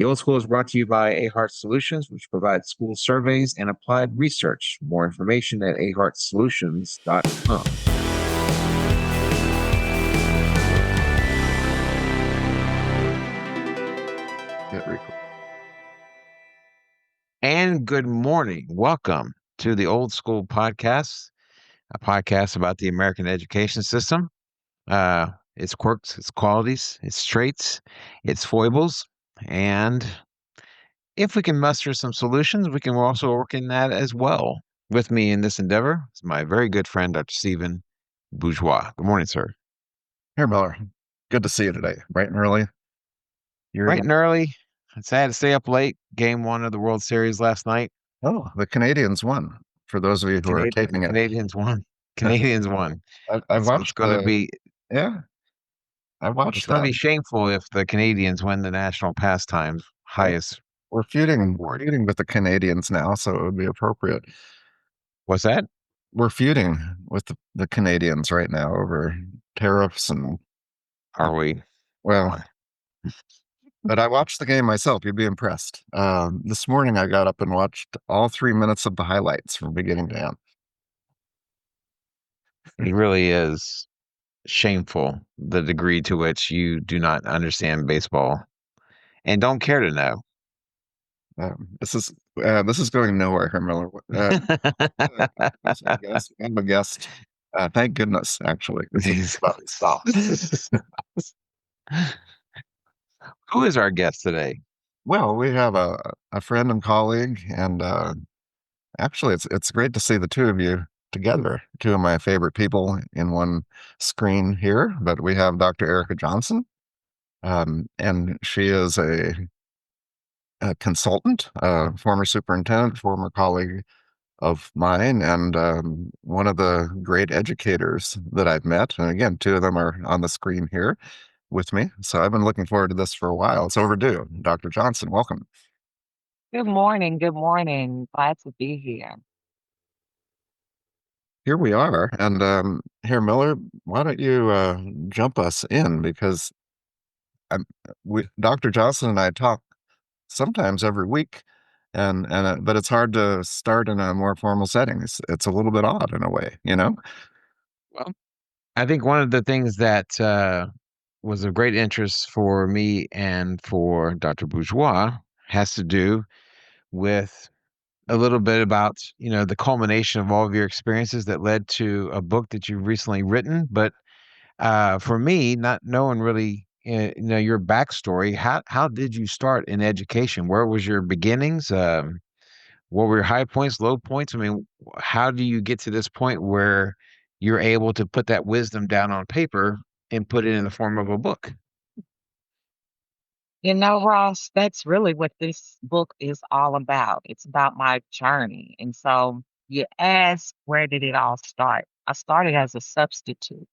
The Old School is brought to you by Ahart Solutions, which provides school surveys and applied research. More information at ahartsolutions.com. And good morning. Welcome to the Old School Podcast, a podcast about the American education system, its quirks, its qualities, its traits, its foibles, and if we can muster some solutions, we can also work in that as well. With me in this endeavor is my very good friend, Dr. Stephen Bourgeois. Good morning, sir. Here, Miller. Good to see you today. Bright and early. You're Bright and early. It's had to stay up late. Game one of the World Series last night. the Canadians won. For those of you who are The taping it, Canadians won. Canadians won. I It's watched going to the. be Yeah, I it's watched going to that. be shameful if the Canadians win the national pastimes Well, highest we're feuding award. feuding with the Canadians now, so it would be appropriate. What's that? We're feuding with the Canadians right now over tariffs and Are we? well, but I watched the game myself. You'd be impressed. This morning I got up and watched all 3 minutes of the highlights from beginning to end. It really is shameful the degree to which you do not understand baseball and don't care to know. This is going nowhere, Miller. I'm a guest. Thank goodness, actually. This is about to stop. Who is our guest today? Well, we have a friend and colleague, and actually, it's great to see the two of you together. Two of my favorite people in one screen here. But we have Dr. Ericka Johnson, and she is a consultant, former superintendent, former colleague of mine, and one of the great educators that I've met. And again, two of them are on the screen here with me. So I've been looking forward to this for a while. It's overdue. Dr. Johnson, welcome. Good morning. Good morning. Glad to be here. Here we are. And here, Miller, why don't you jump us in? Because Dr. Johnson and I talk sometimes every week. But it's hard to start in a more formal setting. It's a little bit odd in a way, you know? Well, I think one of the things that was of great interest for me and for Dr. Bourgeois has to do with a little bit about, the culmination of all of your experiences that led to a book that you've recently written. But for me, not knowing really, your backstory, how did you start in education? Where was your beginnings? What were your high points, low points? I mean, how do you get to this point where you're able to put that wisdom down on paper and put it in the form of a book? Ross, that's really what this book is all about. It's about my journey. And so you ask, where did it all start? I started as a substitute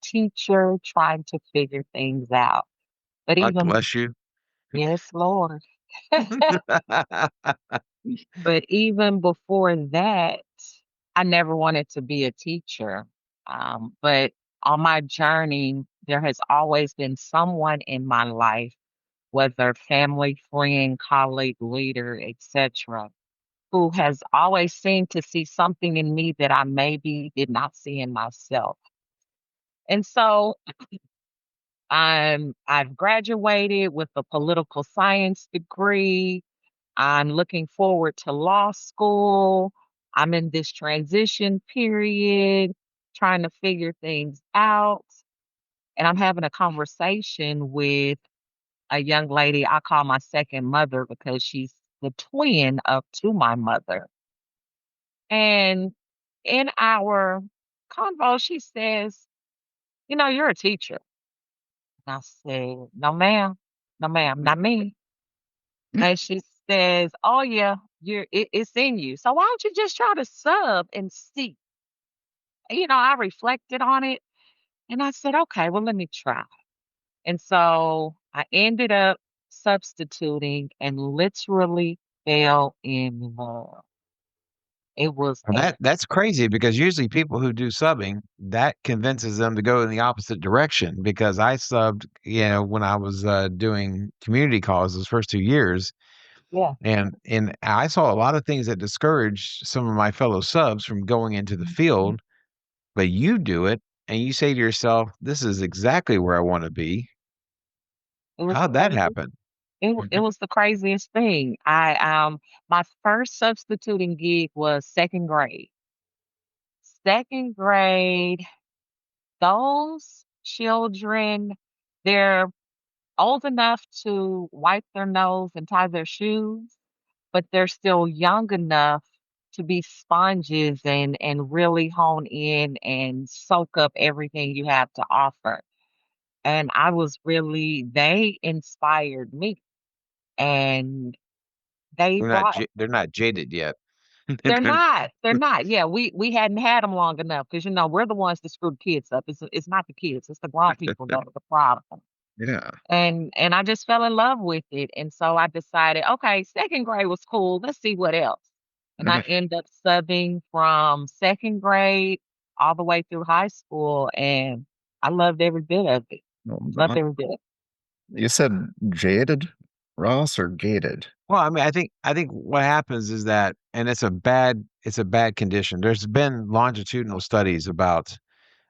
teacher trying to figure things out. But God even, bless you. yes, Lord. But even before that, I never wanted to be a teacher. But on my journey, there has always been someone in my life, whether family, friend, colleague, leader, etc., who has always seemed to see something in me that I maybe did not see in myself. And so I've graduated with a political science degree. I'm looking forward to law school. I'm in this transition period, trying to figure things out. And I'm having a conversation with a young lady I call my second mother because she's the twin of to my mother. And in our convo, she says, you're a teacher. And I said, no, ma'am. No, ma'am, not me. And she says, oh, yeah, it's in you. So why don't you just try to sub and see? I reflected on it and I said, okay, well, let me try. And so I ended up substituting and literally fell in love. It was Well, a that's crazy because usually people who do subbing, that convinces them to go in the opposite direction because I subbed, when I was doing community calls those first 2 years, yeah. and I saw a lot of things that discouraged some of my fellow subs from going into the field, but you do it and you say to yourself, this is exactly where I want to be. It was How'd that crazy. happen? It was the craziest thing. My first substituting gig was 2nd grade. 2nd grade, those children, they're old enough to wipe their nose and tie their shoes, but they're still young enough to be sponges and really hone in and soak up everything you have to offer. And I was really they inspired me, and they brought They're not jaded yet. they're not. Yeah, we hadn't had them long enough because we're the ones that screw the kids up. It's not the kids, it's the grown people that are the problem. Yeah. And I just fell in love with it, and so I decided, "Okay, 2nd grade was cool, let's see what else." And I end up subbing from 2nd grade all the way through high school, and I loved every bit of it. Loved every bit. You said jaded, Ross, or gated? Well, I mean, I think what happens is that, and it's a bad condition. There's been longitudinal studies about.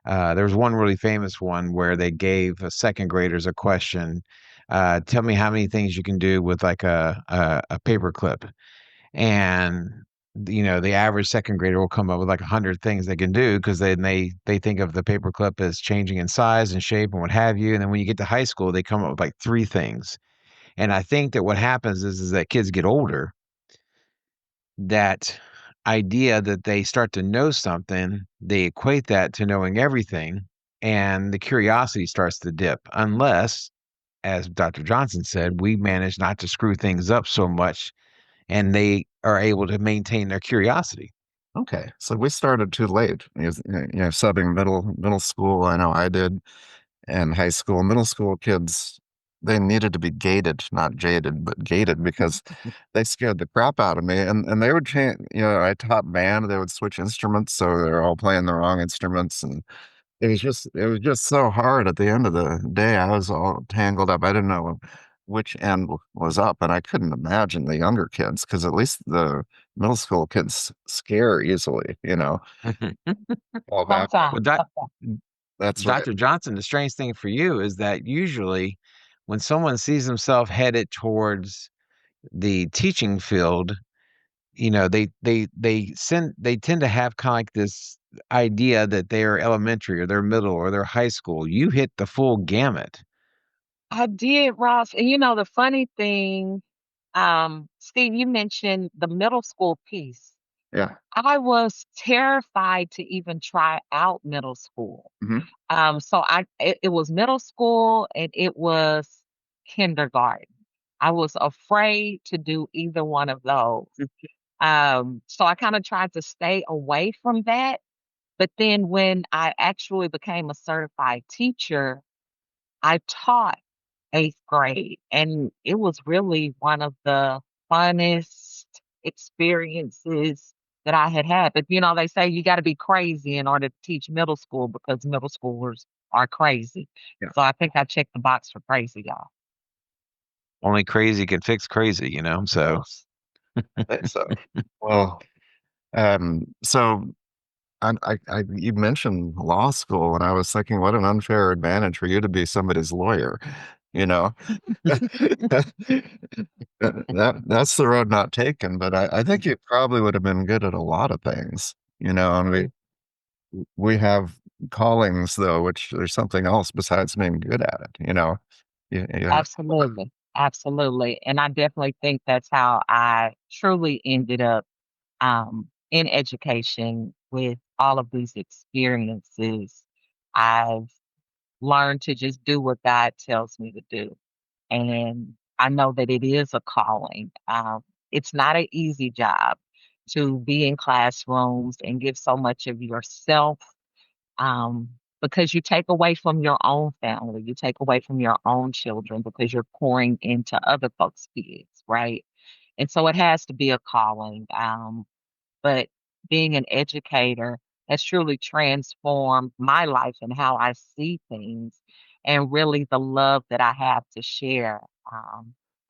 There was one really famous one where they gave second graders a question. Tell me how many things you can do with like a paper clip, and the average second grader will come up with like 100 things they can do because they think of the paper clip as changing in size and shape and what have you. And then when you get to high school, they come up with like 3 things. And I think that what happens is that kids get older, that idea that they start to know something, they equate that to knowing everything, and the curiosity starts to dip, unless, as Dr. Johnson said, we manage not to screw things up so much and they are able to maintain their curiosity. Okay, so we started too late. Subbing middle school. I know I did, and high school. Middle school kids, they needed to be gated, not jaded, but gated because they scared the crap out of me. And they would change. I taught band. They would switch instruments, so they're all playing the wrong instruments, and it was just so hard at the end of the day. I was all tangled up. I didn't know which end was up, and I couldn't imagine the younger kids because at least the middle school kids scare easily, fall back. Sometimes, Well, That's right. Dr. Johnson, the strange thing for you is that usually when someone sees themselves headed towards the teaching field, they tend to have kind of like this idea that they are elementary or they're middle or they're high school. You hit the full gamut. I did, Ross. And the funny thing, Steve, you mentioned the middle school piece. Yeah. I was terrified to even try out middle school. Hmm. It was middle school and it was kindergarten. I was afraid to do either one of those. So I kind of tried to stay away from that. But then when I actually became a certified teacher, I taught 8th grade, and it was really one of the funnest experiences that I had had. But, they say you gotta be crazy in order to teach middle school because middle schoolers are crazy. Yeah. So I think I checked the box for crazy, y'all. Only crazy can fix crazy. So Yes. I think so. Well, so you mentioned law school, and I was thinking, what an unfair advantage for you to be somebody's lawyer. You know, that's the road not taken. But I think you probably would have been good at a lot of things. And we have callings though, which there's something else besides being good at it. Yeah. Absolutely. Absolutely. And I definitely think that's how I truly ended up in education with all of these experiences. I've learned to just do what God tells me to do. And I know that it is a calling. It's not an easy job to be in classrooms and give so much of yourself, um, because you take away from your own family, you take away from your own children because you're pouring into other folks' kids, right? And so it has to be a calling. But being an educator has truly transformed my life and how I see things, and really the love that I have to share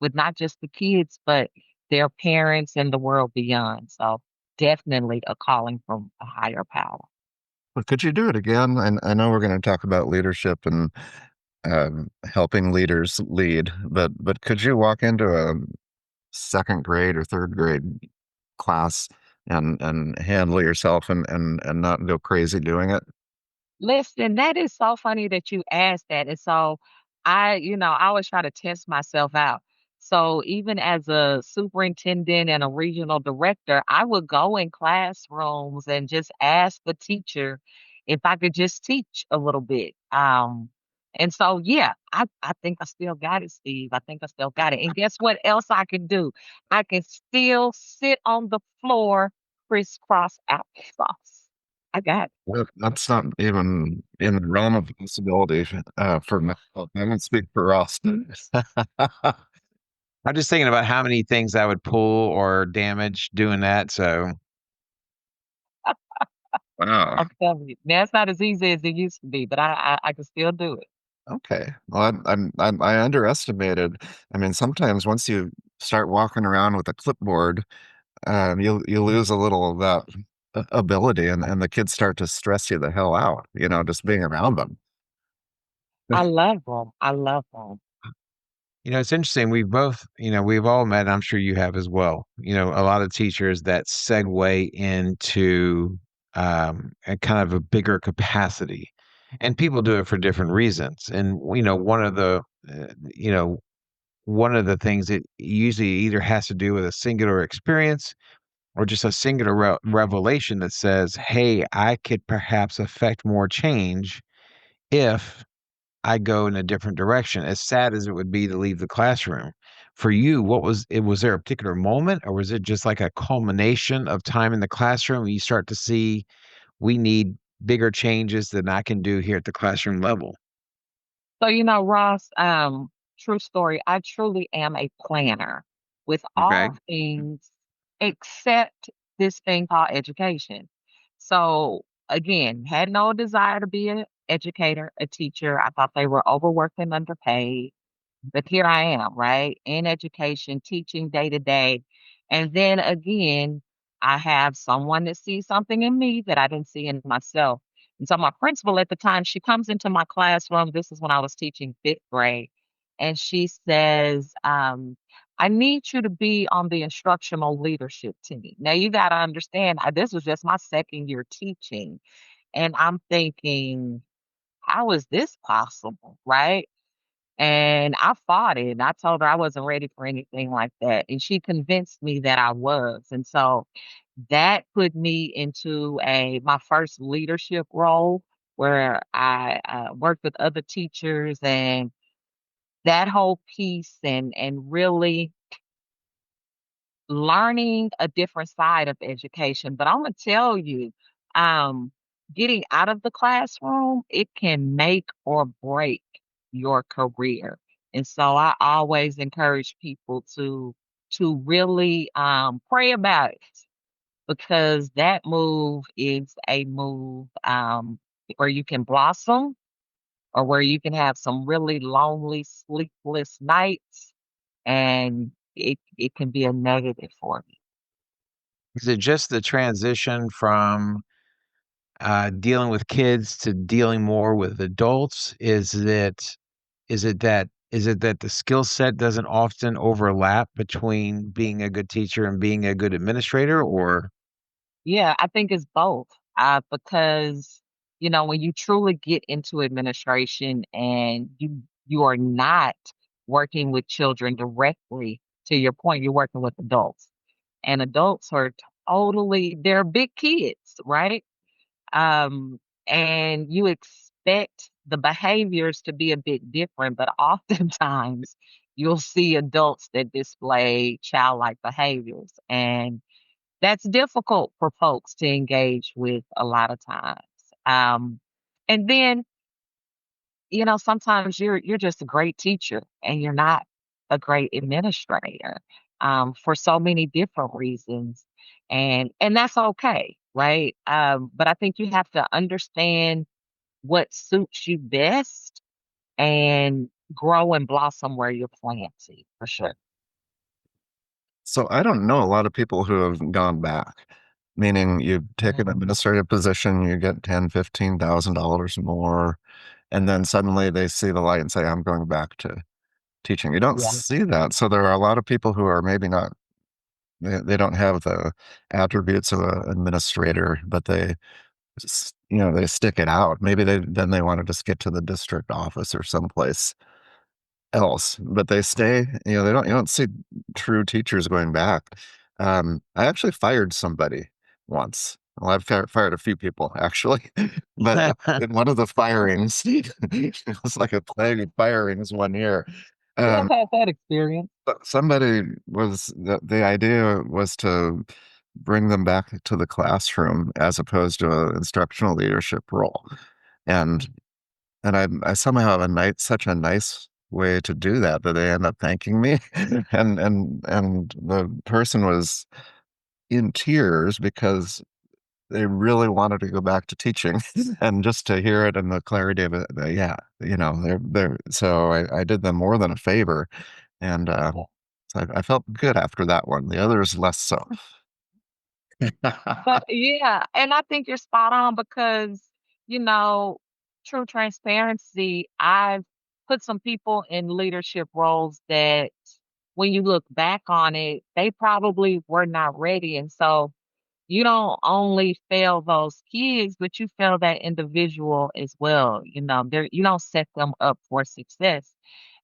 with not just the kids, but their parents and the world beyond. So definitely a calling from a higher power. But could you do it again? And I know we're going to talk about leadership and helping leaders lead, but could you walk into a second grade or third grade class and handle yourself and not go crazy doing it? Listen, that is so funny that you asked that. And so I always try to test myself out. So even as a superintendent and a regional director, I would go in classrooms and just ask the teacher if I could just teach a little bit. And so yeah, I think I still got it, Steve. I think I still got it. And guess what else I can do? I can still sit on the floor crisscross applesauce. I got it. That's not even in the realm of possibility for me. I won't speak for us. I'm just thinking about how many things I would pull or damage doing that. So Wow. I'm telling you. Now it's not as easy as it used to be, but I can still do it. Okay. Well, I underestimated. I mean, sometimes once you start walking around with a clipboard, you lose a little of that ability, and the kids start to stress you the hell out. Just being around them. I love them. I love them. it's interesting. We've all met, I'm sure you have as well. A lot of teachers that segue into a kind of a bigger capacity. And people do it for different reasons. And uh, you know, one of the things it usually either has to do with a singular experience or just a singular revelation that says, "Hey, I could perhaps affect more change if I go in a different direction," as sad as it would be to leave the classroom. For you, what was it? Was there a particular moment, or was it just like a culmination of time in the classroom and you start to see we need bigger changes than I can do here at the classroom level? So, Ross, true story, I truly am a planner with Okay. all things except this thing called education. So, again, had no desire to be an educator, a teacher. I thought they were overworked and underpaid. But here I am, right? In education, teaching day to day. And then again, I have someone that sees something in me that I didn't see in myself. And so my principal at the time, she comes into my classroom. This is when I was teaching fifth grade. And she says, I need you to be on the instructional leadership team. Now you got to understand, this was just my second year teaching. And I'm thinking, how is this possible? Right. And I fought it, and I told her I wasn't ready for anything like that, and she convinced me that I was, and so that put me into a my first leadership role where I, worked with other teachers and that whole piece and really learning a different side of education. But Imma tell you, um, getting out of the classroom, it can make or break your career. And so I always encourage people to really, pray about it because that move is a move, where you can blossom or where you can have some really lonely, sleepless nights, and it can be a negative for you. Is it just the transition from dealing with kids to dealing more with adults? Is it that the skill set doesn't often overlap between being a good teacher and being a good administrator, or Yeah, I think it's both. Because when you truly get into administration and you are not working with children directly, to your point, you're working with adults. And adults are they're big kids, right? Um, and you expect the behaviors to be a bit different, but oftentimes you'll see adults that display childlike behaviors. And that's difficult for folks to engage with a lot of times. Um, and then, sometimes you're just a great teacher and you're not a great administrator for so many different reasons. And that's okay. right? But I think you have to understand what suits you best and grow and blossom where you're planted, for sure. So I don't know a lot of people who have gone back, meaning you take an Mhm. administrative position, you get 10, $15,000 more, and then suddenly they see the light and say, I'm going back to teaching. You don't Yeah. see that. So there are a lot of people who are maybe not, they don't have the attributes of an administrator, but they stick it out. Maybe then they want to just get to the district office or someplace else, but they stay, you don't see true teachers going back. I actually fired somebody once. Well, I've fired a few people actually, but in one of the firings, it was like a plague of firings one year. Yeah, Um, I've had that experience. but somebody the idea was to bring them back to the classroom as opposed to an instructional leadership role. And I somehow have such a nice way to do that that they end up thanking me, and the person was in tears because they really wanted to go back to teaching, and just to hear it and the clarity of it, yeah, they're so I did them more than a favor, and so I felt good after that one. The others less so. But yeah, and I think you're spot on because, you know, true transparency, I've put some people in leadership roles that when you look back on it, they probably were not ready. And so you don't only fail those kids, but you fail that individual as well. You don't set them up for success.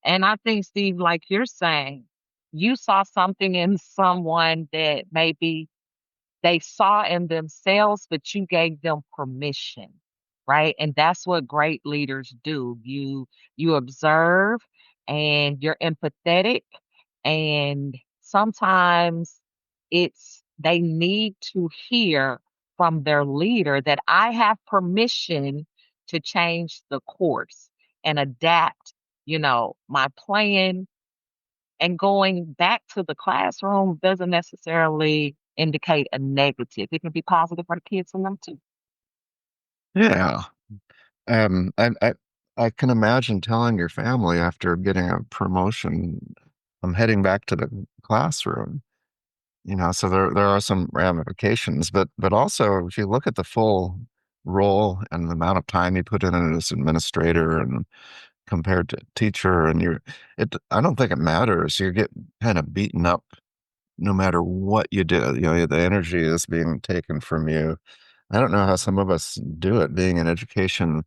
And I think, Steve, like you're saying, you saw something in someone that maybe they saw in themselves, but you gave them permission, right? And that's what great leaders do. You observe and you're empathetic, and sometimes it's they need to hear from their leader that I have permission to change the course and adapt, my plan, and going back to the classroom doesn't necessarily indicate a negative. It can be positive for the kids and them too. Yeah. Um, I, I I can imagine telling your family after getting a promotion, I'm heading back to the classroom. So there are some ramifications, but also if you look at the full role and the amount of time you put in it as administrator and compared to teacher, and I don't think it matters. You get kind of beaten up no matter what you do. The energy is being taken from you. I don't know how some of us do it, being in education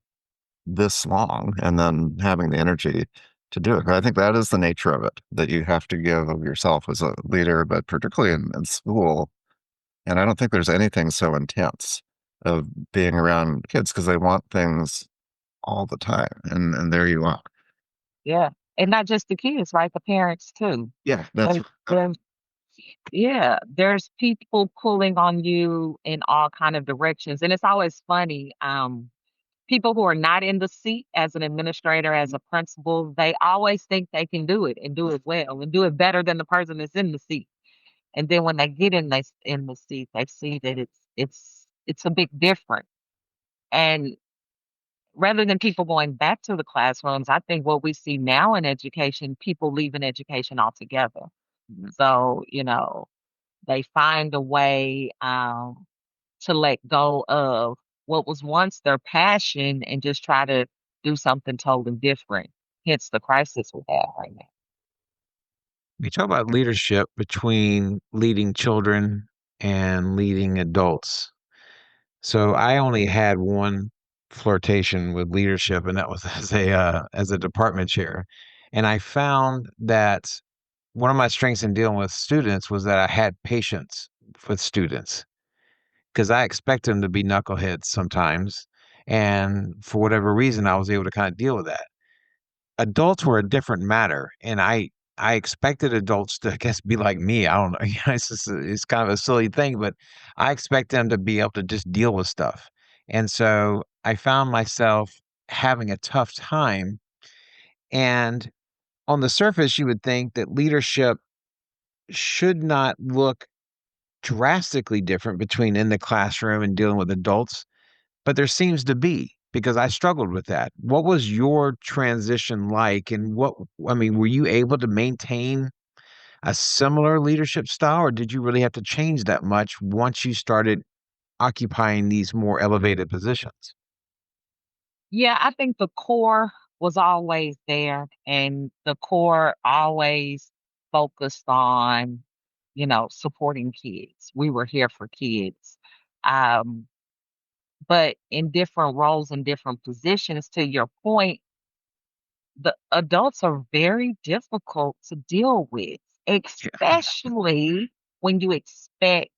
this long and then having the energy to do it. But I think that is the nature of it, that you have to give of yourself as a leader, but particularly in school. And I don't think there's anything so intense of being around kids because they want things all the time. And there you are. Yeah. And not just the kids, right? The parents too. Yeah, that's There, there's yeah, there's people pulling on you in all kind of directions. And it's always funny. People who are not in the seat as an administrator, as a principal, they always think they can do it and do it well and do it better than the person that's in the seat. And then when they get in the seat, they see that it's a big difference. And rather than people going back to the classrooms, I think what we see now in education, people leaving education altogether. So, they find a way to let go of what was once their passion and just try to do something totally different. Hence the crisis we have right now. We talk about leadership between leading children and leading adults. So I only had one flirtation with leadership, and that was as a department chair. And I found that one of my strengths in dealing with students was that I had patience with students because I expect them to be knuckleheads sometimes. And for whatever reason, I was able to kind of deal with that. Adults were a different matter, and I expected adults to, I guess, be like me. I don't know. It's kind of a silly thing, but I expect them to be able to just deal with stuff. And so I found myself having a tough time. And on the surface, you would think that leadership should not look drastically different between in the classroom and dealing with adults, but there seems to be because I struggled with that. What was your transition like? And I mean, were you able to maintain a similar leadership style, or did you really have to change that much once you started occupying these more elevated positions? Yeah, I think the core was always there, and the core always focused on, supporting kids. We were here for kids. Um, but in different roles and different positions, to your point, the adults are very difficult to deal with, Yeah. especially when you expect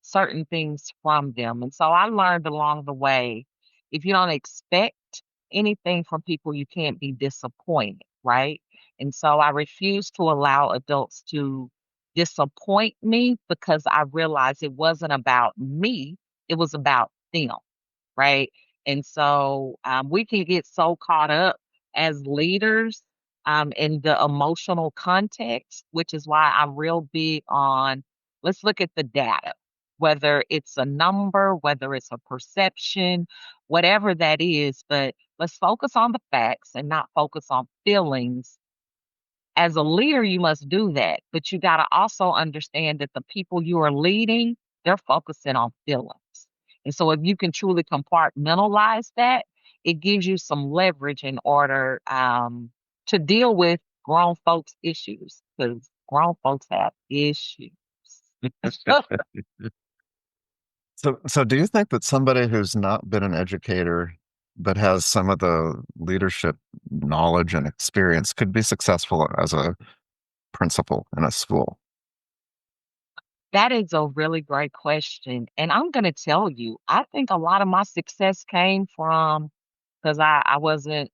certain things from them. And so I learned along the way, if you don't expect anything from people, you can't be disappointed, right? And so I refuse to allow adults to disappoint me because I realized it wasn't about me, it was about them, right? And so we can get so caught up as leaders in the emotional context, which is why I'm real big on let's look at the data, whether it's a number, whether it's a perception, whatever that is. But let's focus on the facts and not focus on feelings. As a leader, you must do that, but you got to also understand that the people you are leading, they're focusing on feelings. And so if you can truly compartmentalize that, it gives you some leverage in order to deal with grown folks' issues because grown folks have issues. So do you think that somebody who's not been an educator but has some of the leadership knowledge and experience could be successful as a principal in a school? That is a really great question. And I'm going to tell you, I think a lot of my success came from because I wasn't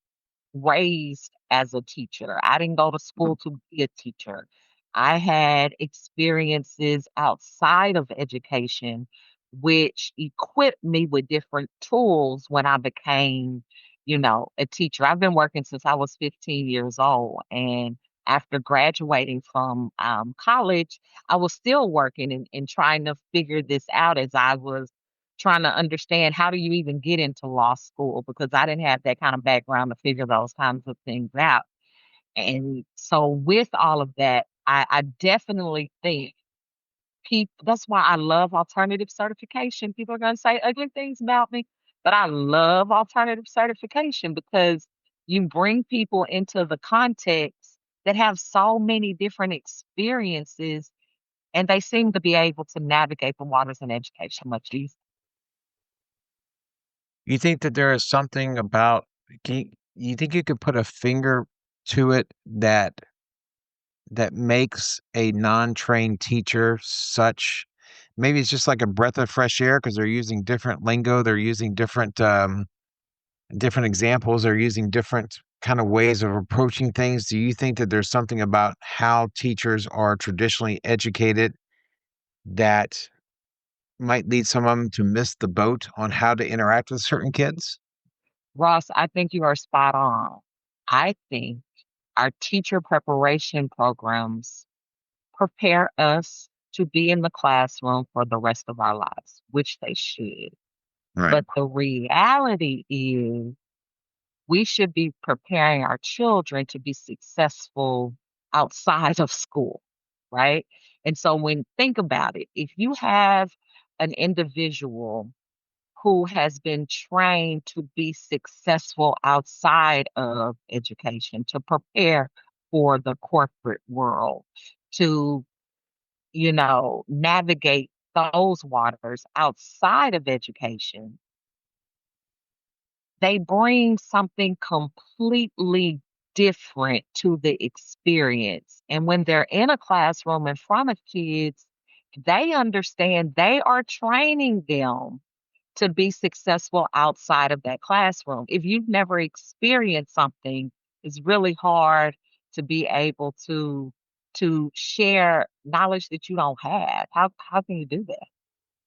raised as a teacher. I didn't go to school to be a teacher. I had experiences outside of education, which equipped me with different tools when I became, a teacher. I've been working since I was 15 years old. And after graduating from college, I was still working and trying to figure this out as I was trying to understand how do you even get into law school because I didn't have that kind of background to figure those kinds of things out. And so with all of that, I definitely think people that's why I love alternative certification. People are gonna say ugly things about me, but I love alternative certification because you bring people into the context that have so many different experiences and they seem to be able to navigate the waters in education much easier. You think that there is something about you think you could put a finger to it that makes a non-trained teacher such maybe it's just like a breath of fresh air because 'cause they're using different lingo, they're using different examples, they're using different kind of ways of approaching things. Do you think that there's something about how teachers are traditionally educated that might lead some of them to miss the boat on how to interact with certain kids? Ross, I think you are spot on. I think our teacher preparation programs prepare us to be in the classroom for the rest of our lives, which they should. Right. But the reality is we should be preparing our children to be successful outside of school, right? And so when think about it, if you have an individual who has been trained to be successful outside of education, to prepare for the corporate world, to, navigate those waters outside of education, they bring something completely different to the experience. And when they're in a classroom in front of kids, they understand they are training them to be successful outside of that classroom. If you've never experienced something, it's really hard to be able to share knowledge that you don't have. How can you do that?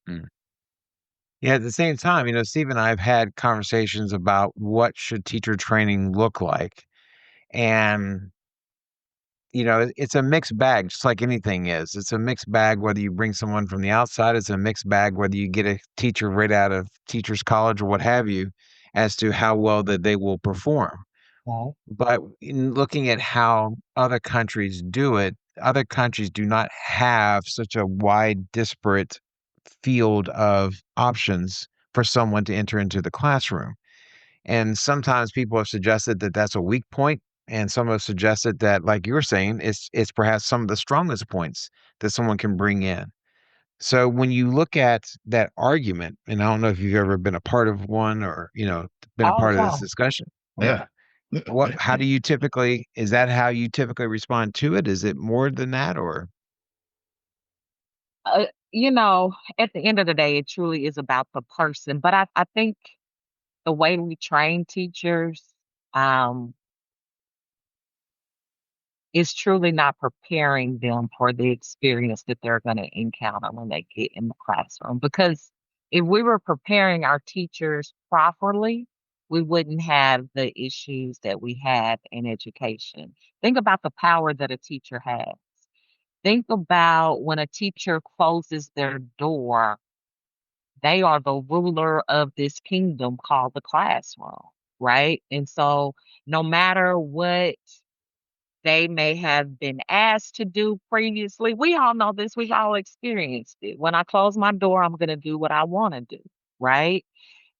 Mm. Yeah, at the same time, Steve and I have had conversations about what should teacher training look like. And it's a mixed bag, just like anything is. It's a mixed bag whether you bring someone from the outside. It's a mixed bag whether you get a teacher right out of teachers college or what have you, as to how well that they will perform. Right. But in looking at how other countries do it, other countries do not have such a wide, disparate field of options for someone to enter into the classroom. And sometimes people have suggested that that's a weak point, and some have suggested that, like you were saying, it's perhaps some of the strongest points that someone can bring in. So when you look at that argument, and I don't know if you've ever been a part of one or, been a Oh part of this yeah. discussion. Yeah. Yeah. How do you typically, is that how you typically respond to it? Is it more than that or? Uh, at the end of the day, it truly is about the person. But I think the way we train teachers, um, is truly not preparing them for the experience that they're going to encounter when they get in the classroom. Because if we were preparing our teachers properly, we wouldn't have the issues that we have in education. Think about the power that a teacher has. Think about when a teacher closes their door, they are the ruler of this kingdom called the classroom, right? And so no matter what they may have been asked to do previously. We all know this, we've all experienced it. When I close my door, I'm gonna do what I wanna do, right?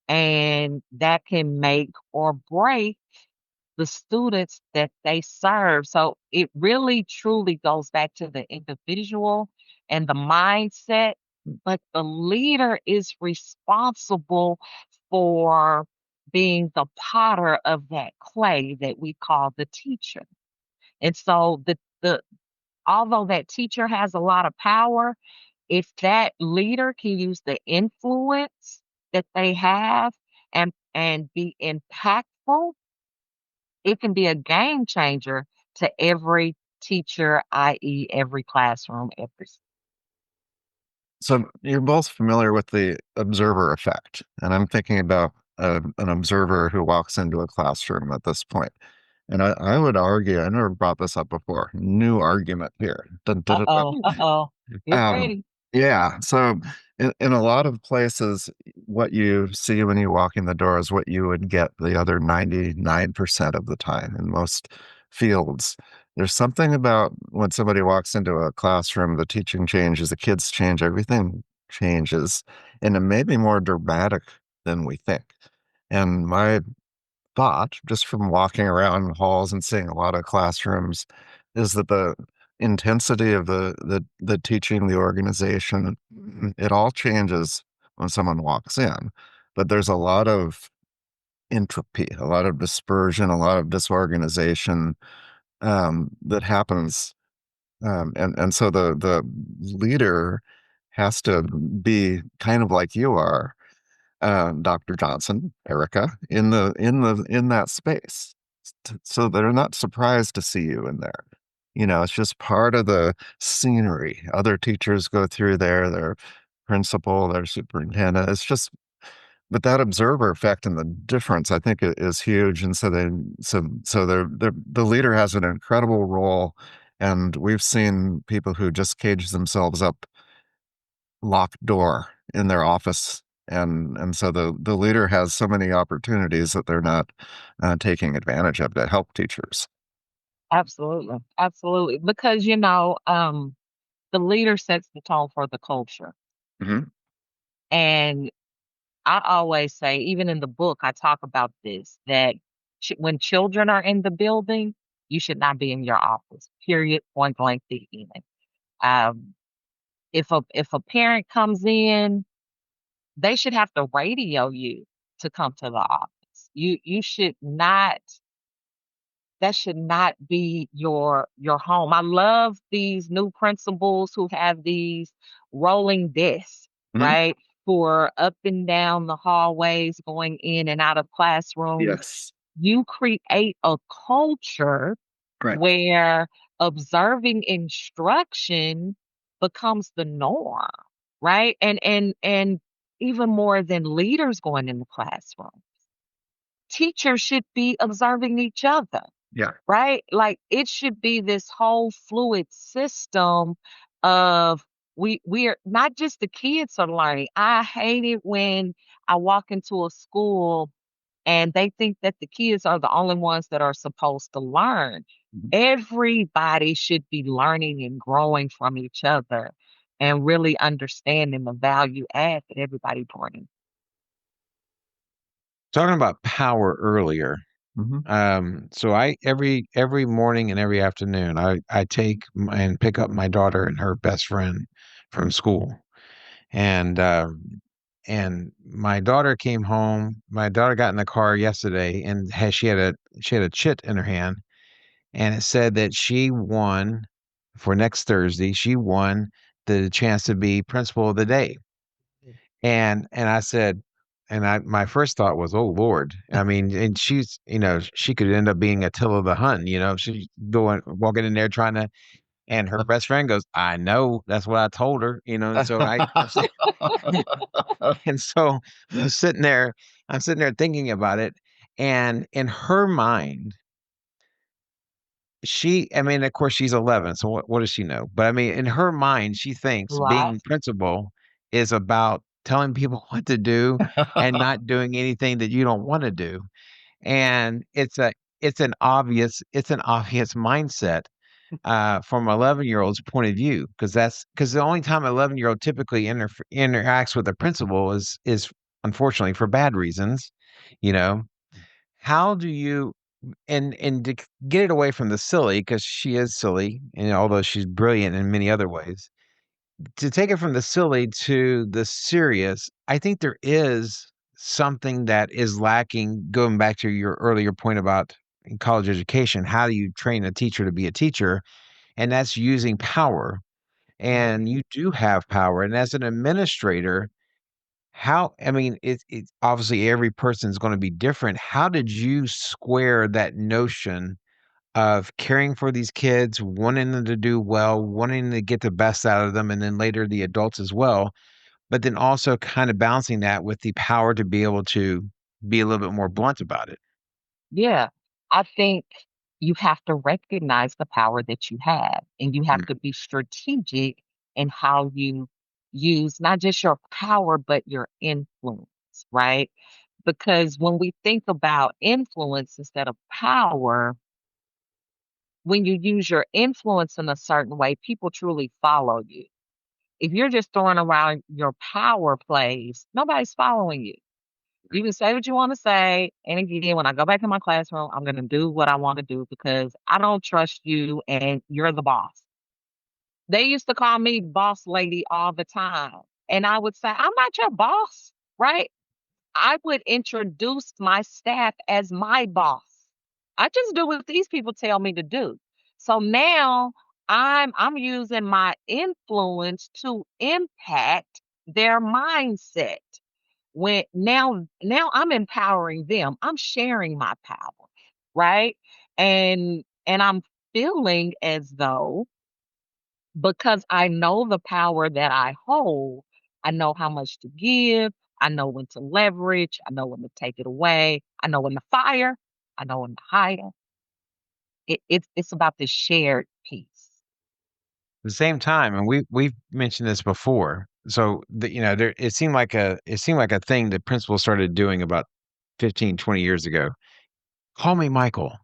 And that can make or break the students that they serve. So it really truly goes back to the individual and the mindset, but the leader is responsible for being the potter of that clay that we call the teacher. And so the although that teacher has a lot of power, if that leader can use the influence that they have and be impactful, it can be a game changer to every teacher, i.e., every classroom, every So you're both familiar with the observer effect, and I'm thinking about an observer who walks into a classroom at this point. And I would argue, I never brought this up before, new argument here. Dun, dun, dun, uh-oh, dun. uh-oh. Get Um, ready. yeah. So in a lot of places, what you see when you walk in the door is what you would get the other 99% of the time in most fields. There's something about when somebody walks into a classroom, the teaching changes, the kids change, everything changes, and it may be more dramatic than we think. And my thought, just from walking around halls and seeing a lot of classrooms, is that the intensity of the teaching, the organization, it all changes when someone walks in. But there's a lot of entropy, a lot of dispersion, a lot of disorganization that happens, and so the leader has to be kind of like you are, Dr. Johnson, Erica, in that space. So they're not surprised to see you in there. It's just part of the scenery. Other teachers go through there, their principal, their superintendent. It's just, but that observer effect and the difference, I think, is huge. And the leader has an incredible role. And we've seen people who just cage themselves up locked door in their office, and so the leader has so many opportunities that they're not taking advantage of to help teachers. Absolutely. Absolutely. Because, the leader sets the tone for the culture. Hmm. And I always say, even in the book, I talk about this that when children are in the building, you should not be in your office. Period. Point blank. The end. Um, if a parent comes in, they should have to radio you to come to the office. You should not. That should not be your home. I love these new principals who have these rolling desks, Hmm. right? For up and down the hallways, going in and out of classrooms. Yes. You create a culture Right. where observing instruction becomes the norm, right? And even more than leaders going in the classroom, teachers should be observing each other. Yeah. right? Like it should be this whole fluid system of we're not just the kids are learning. I hate it when I walk into a school and they think that the kids are the only ones that are supposed to learn. Mhm. Everybody should be learning and growing from each other and really understanding the value add that everybody brings. Talking about power earlier. Mhm. So I every morning and every afternoon, I take and pick up my daughter and her best friend from school. And and my daughter came home. My daughter got in the car yesterday and she had a chit in her hand, and it said that she won for next Thursday. She won the chance to be principal of the day. And I said, and I my first thought was, "Oh Lord." I mean, and she's, she could end up being Attila the Hun, she's going walking in there trying to, and her best friend goes, "I know, that's what I told her," and so I'm saying, and so I'm sitting there, thinking about it, and in her mind, I mean, of course, she's 11, so what does she know? But I mean, in her mind, she thinks Right? being principal is about telling people what to do and not doing anything that you don't wanna do. And it's an obvious mindset, from 11-year-old's point of view, because the only time 11-year-old typically interacts with a principal is unfortunately for bad reasons, you know? How do you and to get it away from the silly, because she is silly, and although she's brilliant in many other ways, to take it from the silly to the serious, I think there is something that is lacking, going back to your earlier point about in college education, how do you train a teacher to be a teacher? And that's using power. And you do have power. And as an administrator, I mean, it's obviously every person's going to be different. How did you square that notion of caring for these kids, wanting them to do well, wanting to get the best out of them, and then later the adults as well, but then also kind of balancing that with the power to be able to be a little bit more blunt about it? Yeah. I think you have to recognize the power that you have, and you have Mm. to be strategic in how you use not just your power, but your influence, right? Because when we think about influence instead of power, when you use your influence in a certain way, people truly follow you. If you're just throwing around your power plays, nobody's following you. You can say what you want to say. And again, when I go back to my classroom, I'm going to do what I want to do because I don't trust you and you're the boss. They used to call me boss lady all the time. And I would say, I'm not your boss, right? I would introduce my staff as my boss. I just do what these people tell me to do. So now I'm using my influence to impact their mindset. When now I'm empowering them. I'm sharing my power, right? And I'm feeling as though because I know the power that I hold, I know how much to give, I know when to leverage, I know when to take it away, I know when to fire, I know when to hire. It's about the shared piece. At the same time, and we've mentioned this before. So there it seemed like a thing that principals started doing about 15, 20 years ago. Call me Michael,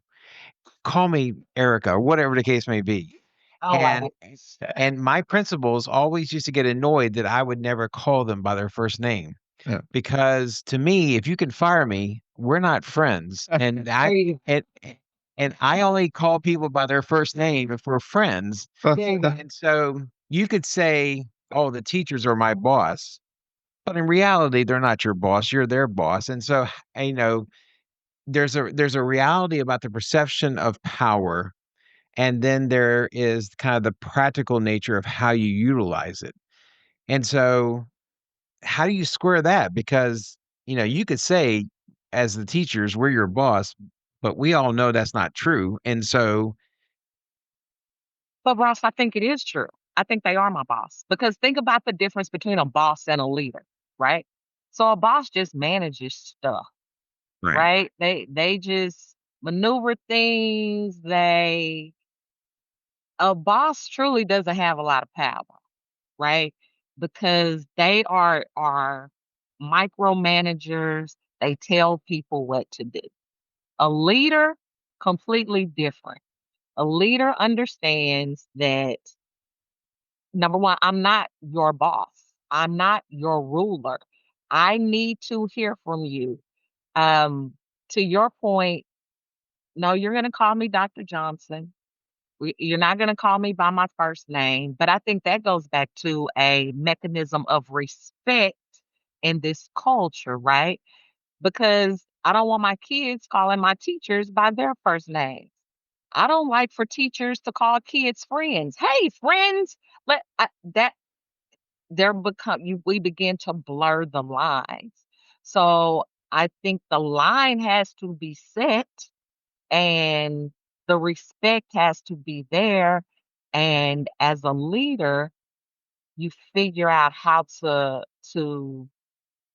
call me Erica, or whatever the case may be. Oh, I And like and my principals always used to get annoyed that I would never call them by their first name, Yeah. because to me, if you can fire me, we're not friends. there you And I only call people by their first name if we're friends. there you go. And so you could say, "Oh, the teachers are my boss," but in reality, they're not your boss. You're their boss. And so, you know, there's a reality about the perception of power, and then there is kind of the practical nature of how you utilize it. And so, how do you square that? Because, you could say, as the teachers, we're your boss, but we all know that's not true. And so, But Ross, I think it is true. I think they are my boss because think about the difference between a boss and a leader, right? So a boss just manages stuff, right. right? They just maneuver things. A boss truly doesn't have a lot of power, right? Because they are micromanagers. They tell people what to do. A leader, completely different. A leader understands that, number one, I'm not your boss. I'm not your ruler. I need to hear from you. Um, to your point, no, you're going to call me Dr. Johnson. You're not going to call me by my first name. But I think that goes back to a mechanism of respect in this culture, right? Because I don't want my kids calling my teachers by their first names. I don't like for teachers to call kids friends. Hey, friends, that there become you we begin to blur the lines. So I think the line has to be set and the respect has to be there. And as a leader, you figure out how to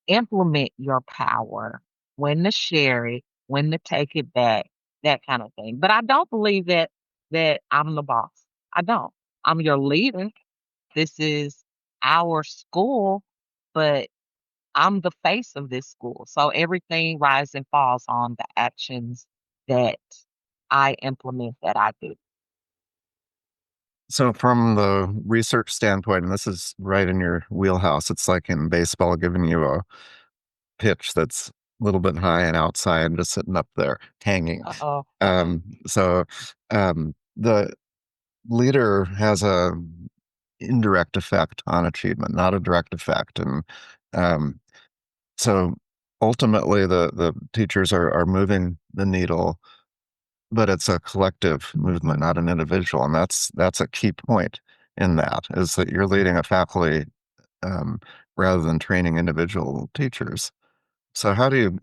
implement your power, when to share it, when to take it back, that kind of thing. But I don't believe that I'm the boss. I don't. I'm your leader. This is our school, but I'm the face of this school. So everything rises and falls on the actions that I implement, that I do. So, from the research standpoint, and this is right in your wheelhouse, it's like in baseball giving you a pitch that's a little bit high and outside, just sitting up there hanging. Uh-oh. So, the leader has a indirect effect on achievement, not a direct effect, and um, so ultimately, the teachers are moving the needle, but it's a collective movement, not an individual, and that's a key point in that is that you're leading a faculty um, rather than training individual teachers. So how do you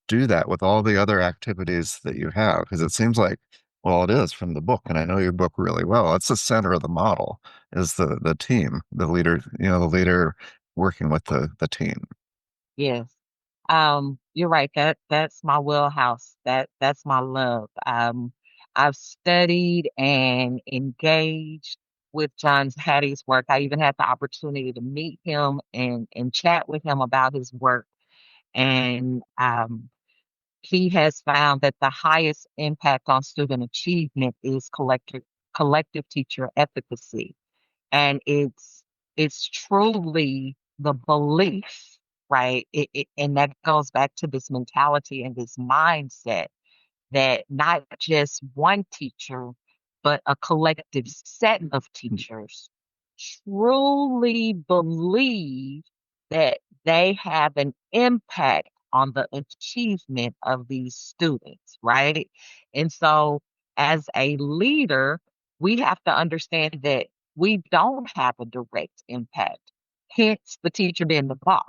do that with all the other activities that you have? Because it seems like, well, it is from the book, and I know your book really well. It's the center of the model is the team, the leader, the leader working with the team. Yes. You're right. That's my wheelhouse. That's my love. I've studied and engaged with John Hattie's work. I even had the opportunity to meet him and chat with him about his work. And he has found that the highest impact on student achievement is collective teacher efficacy. And it's truly the belief, right? And that goes back to this mentality and this mindset that not just one teacher, but a collective set of teachers truly believe that they have an impact on the achievement of these students, right? And so, as a leader, we have to understand that we don't have a direct impact, hence the teacher being the boss,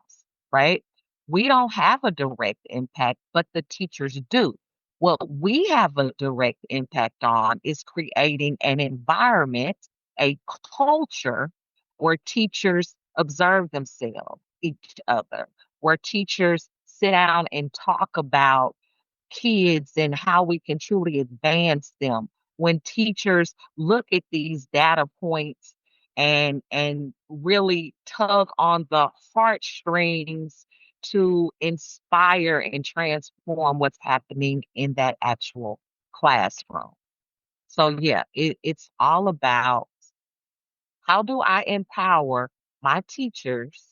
right? We don't have a direct impact, but the teachers do. What we have a direct impact on is creating an environment, a culture where teachers observe themselves, each other, where teachers sit down and talk about kids and how we can truly advance them. When teachers look at these data points and really tug on the heartstrings to inspire and transform what's happening in that actual classroom. So yeah, it's all about how do I empower my teachers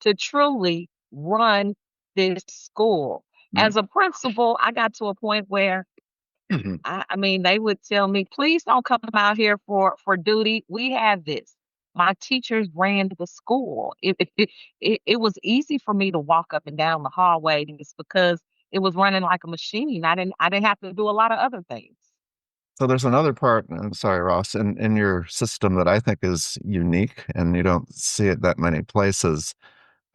to truly run this school. Mm. As a principal, I got to a point where I mean, they would tell me, please don't come out here for duty. We have this. My teachers ran the school. It was easy for me to walk up and down the hallway just because it was running like a machine. I didn't have to do a lot of other things. So there's another part, I'm sorry, Ross, in your system that I think is unique, and you don't see it that many places.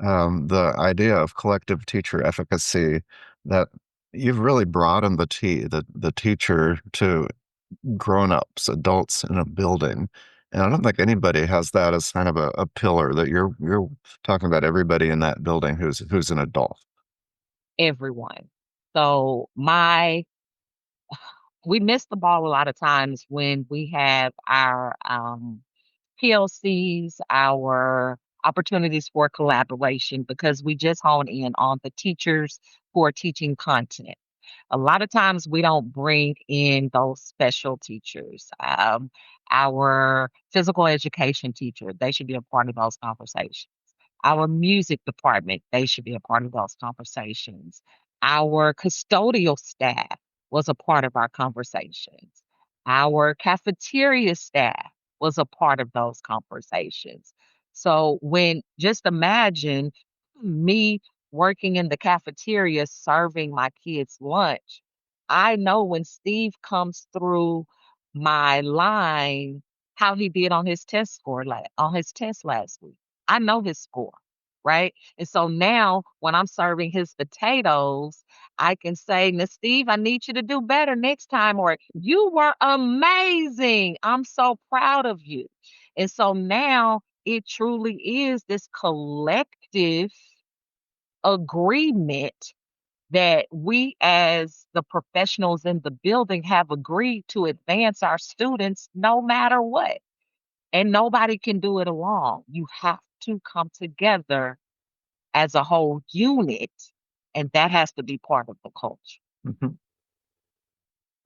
The idea of collective teacher efficacy, that you've really broadened the teacher to grown-ups, adults in a building. And I don't think anybody has that as kind of a pillar that you're talking about everybody in that building who's an adult. Everyone. So my we miss the ball a lot of times when we have our PLCs, our opportunities for collaboration, because we just hone in on the teachers who are teaching content. A lot of times we don't bring in those special teachers. Our physical education teacher, they should be a part of those conversations. Our music department, they should be a part of those conversations. Our custodial staff was a part of our conversations. Our cafeteria staff was a part of those conversations. So when just imagine me working in the cafeteria serving my kids lunch. I know when Steve comes through my line how he did on his test score on his test last week. I know his score, right? And so now when I'm serving his potatoes, I can say, "Now, Steve, I need you to do better next time," or "You were amazing. I'm so proud of you." And so now it truly is this collective agreement that we as the professionals in the building have agreed to advance our students no matter what. And nobody can do it alone. You have to come together as a whole unit, and that has to be part of the culture. Mhm.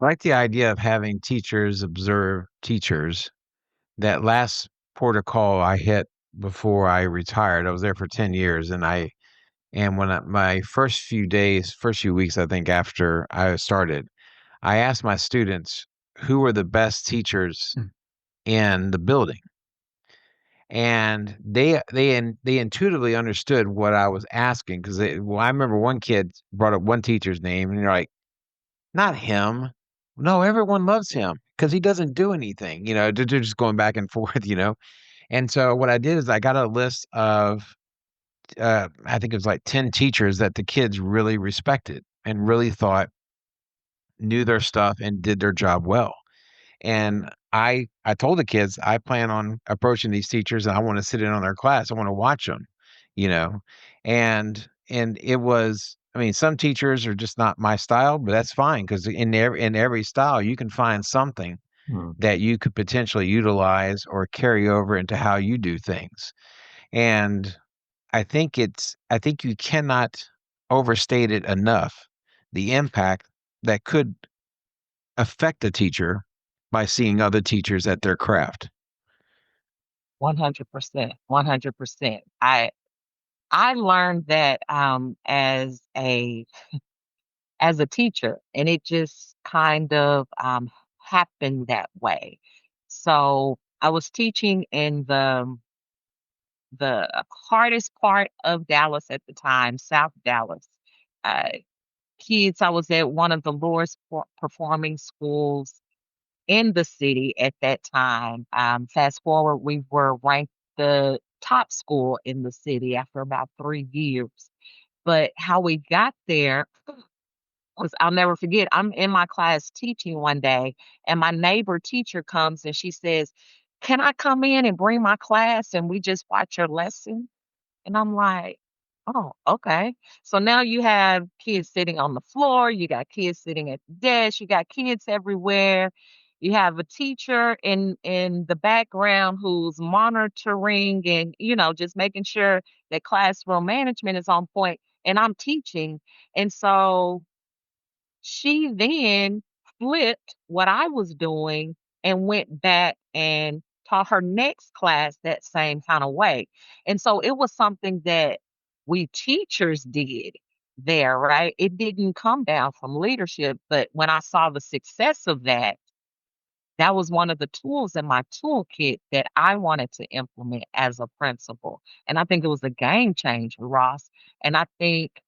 I like the idea of having teachers observe teachers. That last port of call I hit before I retired, I was there for 10 years, and my first few days, first few weeks, I think, after I started, I asked my students who were the best teachers Mm. in the building, and they intuitively understood what I was asking, 'cause well, I remember one kid brought up one teacher's name, and you're like, "Not him. No, everyone loves him because he doesn't do anything," they're just going back and forth, And so what I did is I got a list of, I think it was like 10 teachers that the kids really respected and really thought knew their stuff and did their job well. And I told the kids, I plan on approaching these teachers and I want to sit in on their class. I want to watch them, you know. And it was, I mean, some teachers are just not my style, but that's fine because in every style you can find something Mm. that you could potentially utilize or carry over into how you do things. And I think you cannot overstate it enough, the impact that could affect a teacher by seeing other teachers at their craft. 100%. 100%. I learned that as a teacher, and it just kind of happened that way. So I was teaching in the hardest part of Dallas at the time, South Dallas. Uh, Kids, I was at one of the lowest performing schools in the city at that time. Fast forward, we were ranked the top school in the city after about 3 years. But how we got there was, I'll never forget, I'm in my class teaching one day, and my neighbor teacher comes and she says, "Can I come in and bring my class and we just watch your lesson?" And I'm like, "Oh, okay." So now you have kids sitting on the floor, you got kids sitting at the desk, you got kids everywhere. You have a teacher in the background who's monitoring and, just making sure that classroom management is on point, and I'm teaching. And so she then flipped what I was doing and went back and taught her next class that same kind of way. And so it was something that we teachers did there, right? It didn't come down from leadership, but when I saw the success of that, that was one of the tools in my toolkit that I wanted to implement as a principal. And I think it was a game changer, Ross. And I think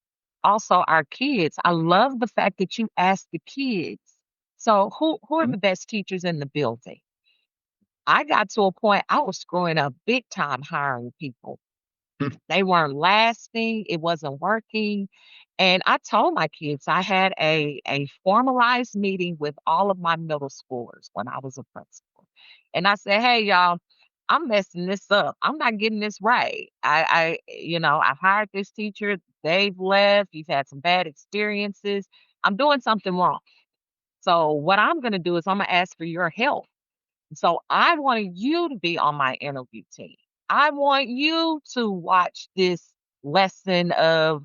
also our kids, I love the fact that you asked the kids. So who are Mm. the best teachers in the building? I got to a point I was screwing up big time hiring people. They weren't lasting, it wasn't working, and I told my kids I had a formalized meeting with all of my middle schoolers when I was a principal, and I said, "Hey, y'all, I'm messing this up. I'm not getting this right. I hired this teacher, they've left, you've had some bad experiences. I'm doing something wrong. So what I'm going to do is I'm going to ask for your help. So I want you to be on my interview team. I want you to watch this lesson of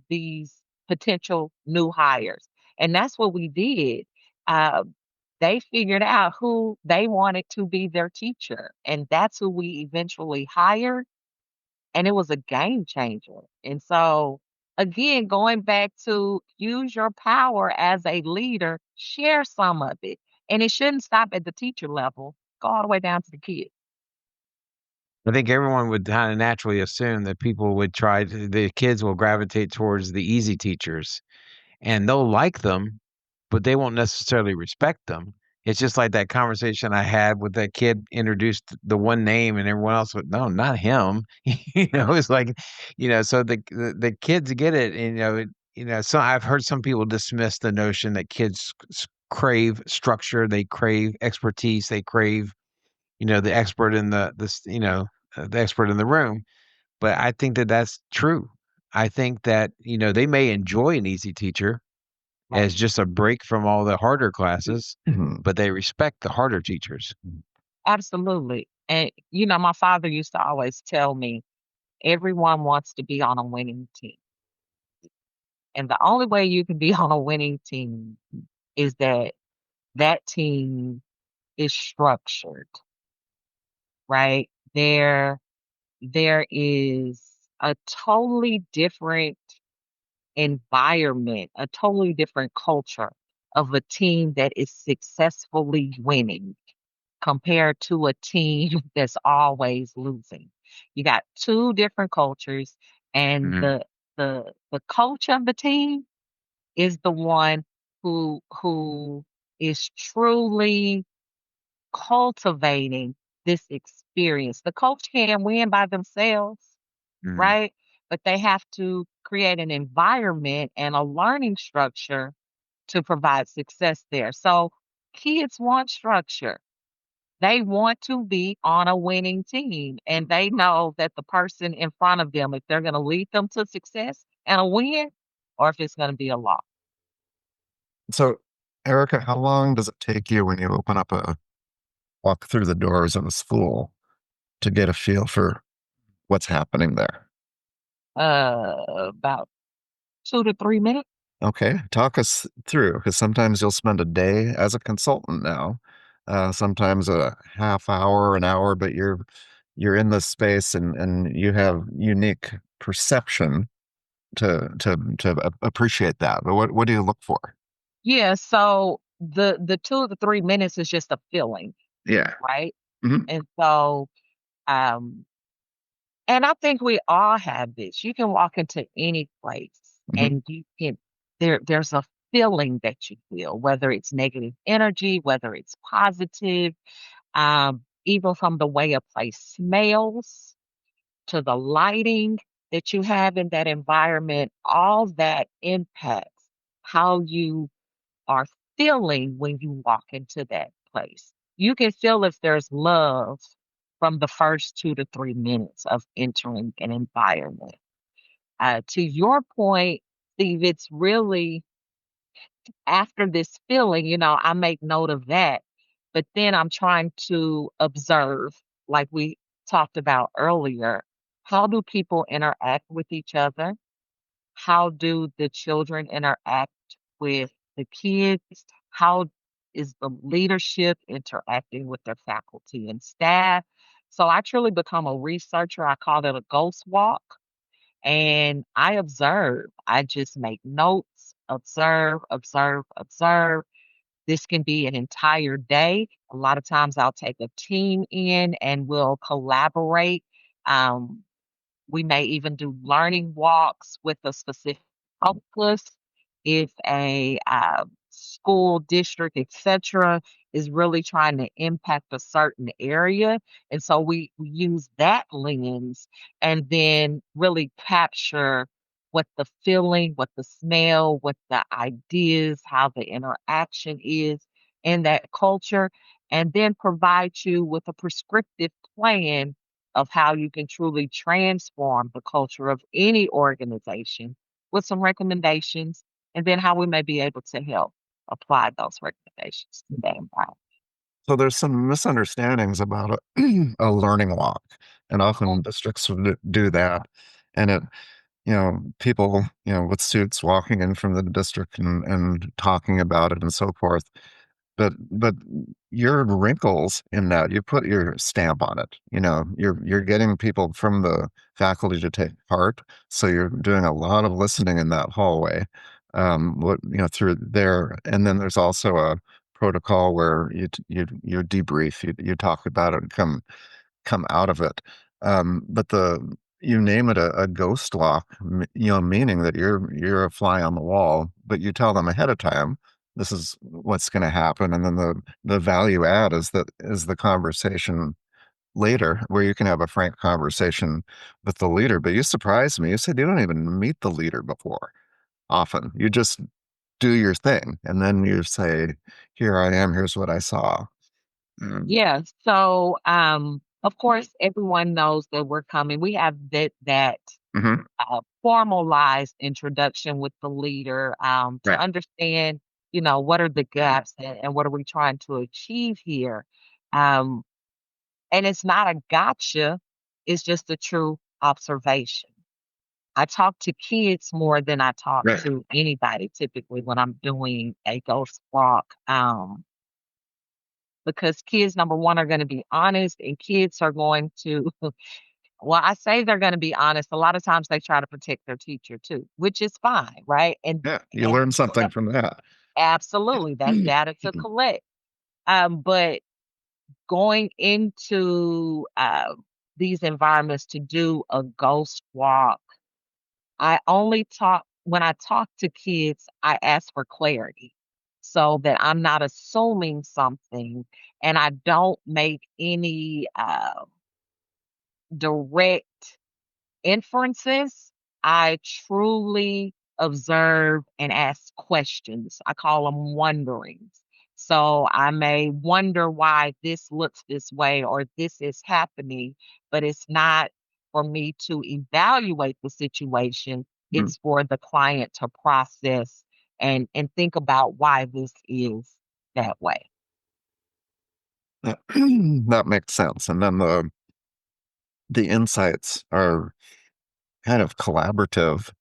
these potential new hires. And that's what we did. Uh, they figured out who they wanted to be their teacher, and that's who we eventually hired, and it was a game changer. And so, again, going back to use your power as a leader, share some of it. And it shouldn't stop at the teacher level, go all the way down to the kids. I think everyone would kind of naturally assume that people would the kids will gravitate towards the easy teachers and they'll like them, but they won't necessarily respect them. It's just like that conversation I had with that kid introduced the one name and everyone else went, no, not him. It's like, so the kids get it. And, so I've heard some people dismiss the notion that kids crave structure, they crave expertise, they crave, the expert in the expert in the room. But I think that that's true. I think that, they may enjoy an easy teacher Right. as just a break from all the harder classes, Mhm. but they respect the harder teachers. Absolutely. And, my father used to always tell me, everyone wants to be on a winning team. And the only way you can be on a winning team is that that team is structured, right? There is a totally different environment, a totally different culture of a team that is successfully winning compared to a team that's always losing. You got two different cultures, and Mhm, the coach of the team is the one who is truly cultivating this experience. The coach can't win by themselves, mhm, right? But they have to create an environment and a learning structure to provide success there. So kids want structure. They want to be on a winning team, and they know that the person in front of them, if they're going to lead them to success and a win, or if it's going to be a loss. So, Erica, how long does it take you when you walk through the doors of a school to get a feel for what's happening there? About 2 to 3 minutes. Okay, talk us through because sometimes you'll spend a day as a consultant now, sometimes a half hour, an hour, but you're in this space and you have unique perception to appreciate that. But what do you look for? Yeah, so the 2 to 3 minutes is just a feeling, Yeah. right? Hmm. And so, um, and I think we all have this. You can walk into any place Hmm. and you can there's a feeling that you feel, whether it's negative energy, whether it's positive, even from the way a place smells to the lighting that you have in that environment, all that impacts how you are feeling when you walk into that place. You can feel if there's love from the first 2 to 3 minutes of entering an environment. To your point, Steve, it's really after this feeling, I make note of that, but then I'm trying to observe, like we talked about earlier, how do people interact with each other? How do the children interact with the kids? How is the leadership interacting with their faculty and staff? So I truly become a researcher. I call it a ghost walk. And I observe. I just make notes, observe, observe, observe. This can be an entire day. A lot of times I'll take a team in and we'll collaborate. Um, we may even do learning walks with a specific focus. If a school district, etc., is really trying to impact a certain area, and so we use that lens and then really capture what the feeling, what the smell, what the ideas, how the interaction is in that culture, and then provide you with a prescriptive plan of how you can truly transform the culture of any organization with some recommendations. and then how we may be able to help apply those recommendations to that environment. So there's some misunderstandings about a learning walk, and often Mhm. districts would do that. And people, with suits walking in from the district and talking about it and so forth. But your wrinkles in that, you put your stamp on it. You're getting people from the faculty to take part. So you're doing a lot of listening in that hallway. Through there. And then there's also a protocol where you debrief, you talk about it and come out of it. But you name it a ghost walk, meaning that you're a fly on the wall, but you tell them ahead of time this is what's going to happen, and then the value add is the conversation later, where you can have a frank conversation with the leader. But you surprised me. You said you don't even meet the leader before. Often you just do your thing, and then you say, "Here I am. Here's what I saw." Mm. Yeah. So, of course, everyone knows that we're coming. We have that Hmm. formalized introduction with the leader to Right. understand, what are the gaps and what are we trying to achieve here. Um, and it's not a gotcha; it's just a true observation. I talk to kids more than I talk Right. to anybody typically when I'm doing a ghost walk. Because kids, number one, are going to be honest, and kids are going to, well, I say they're going to be honest. A lot of times they try to protect their teacher too, which is fine, right? Yeah, you And learn something from that. absolutely, that's data to collect. But going into these environments to do a ghost walk, I only talk when I talk to kids, I ask for clarity so that I'm not assuming something and I don't make any direct inferences. I truly observe and ask questions. I call them wonderings. So I may wonder why this looks this way or this is happening, but it's not for me to evaluate the situation. Mhm. It's for the client to process and think about why this is that way. That that makes sense. And then the insights are kind of collaborative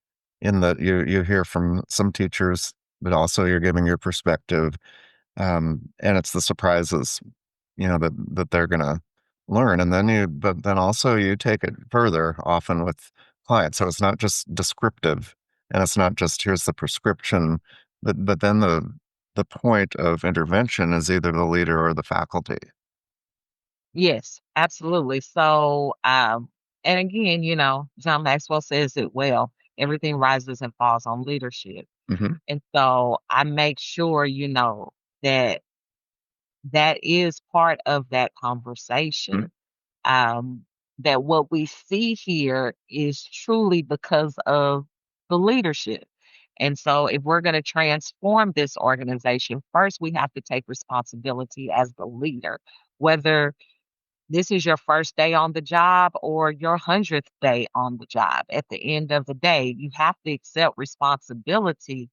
in that you hear from some teachers, but also you're giving your perspective. And it's the surprises, that they're gonna learn. And then but then also you take it further often with clients. So it's not just descriptive, and it's not just here's the prescription, but then the point of intervention is either the leader or the faculty. Yes, absolutely. So, and again, John Maxwell says it well, everything rises and falls on leadership. Hmm. And so I make sure, that that is part of that conversation. Um, that what we see here is truly because of the leadership. And so if we're going to transform this organization, first we have to take responsibility as the leader, whether this is your first day on the job or your 100th day on the job. At the end of the day, you have to accept responsibility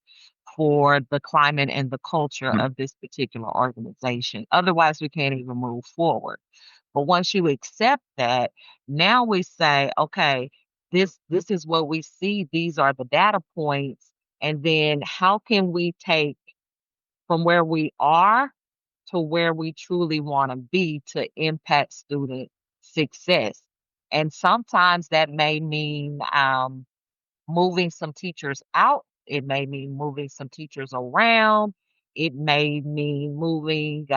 for the climate and the culture of this particular organization. Otherwise, we can't even move forward. But once you accept that, now we say, okay, this is what we see. These are the data points. And then how can we take from where we are to where we truly want to be to impact student success. And sometimes that may mean moving some teachers out. It may mean moving some teachers around. It may mean moving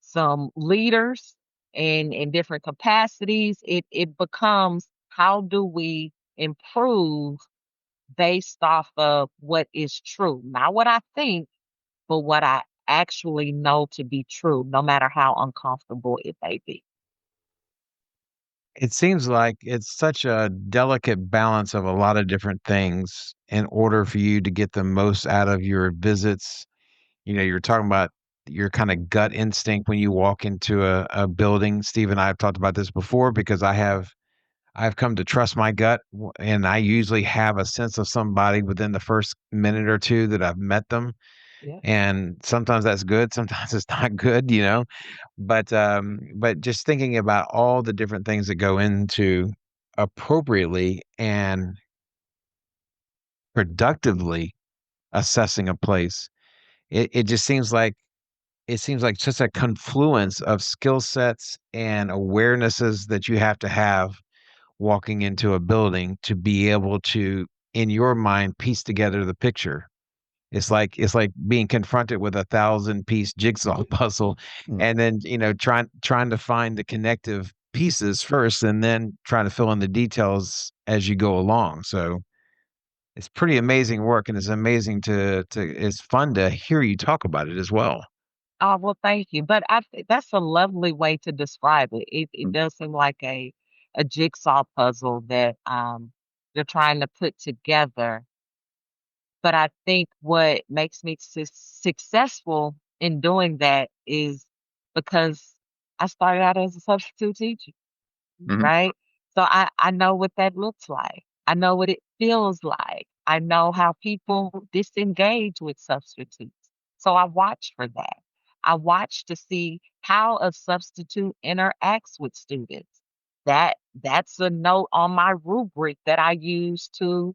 some leaders in different capacities. It becomes how do we improve based off of what is true, not what I think, but what I actually know to be true, no matter how uncomfortable it may be. It seems like it's such a delicate balance of a lot of different things in order for you to get the most out of your visits. You're talking about your kind of gut instinct when you walk into a building. Steve and I have talked about this before because I've come to trust my gut, and I usually have a sense of somebody within the first minute or two that I've met them. Yeah. And sometimes that's good, sometimes it's not good, you know. But just thinking about all the different things that go into appropriately and productively assessing a place, it just seems like just a confluence of skill sets and awarenesses that you have walking into a building to be able to, in your mind, piece together the picture. It's like being confronted with a 1,000-piece jigsaw puzzle, Mm. and then, you know, trying to find the connective pieces first and then trying to fill in the details as you go along. So it's pretty amazing work, and it's amazing to it's fun to hear you talk about it as well. Oh, well, thank you. But that's a lovely way to describe it. It does seem like a jigsaw puzzle that you're trying to put together. But I think what makes me successful in doing that is because I started out as a substitute teacher. Mhm. Right? So I know what that looks like. I know what it feels like. I know how people disengage with substitutes. So I watch for that. I watch to see how a substitute interacts with students. That's a note on my rubric that I use to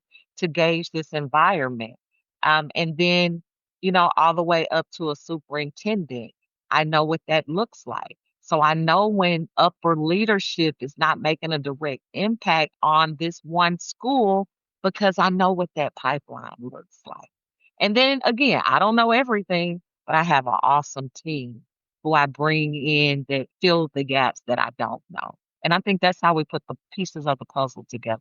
gauge this environment. And then, you know, all the way up to a superintendent. I know what that looks like. So I know when upper leadership is not making a direct impact on this one school because I know what that pipeline looks like. And then again, I don't know everything, but I have an awesome team who I bring in that fill the gaps that I don't know. And I think that's how we put the pieces of the puzzle together.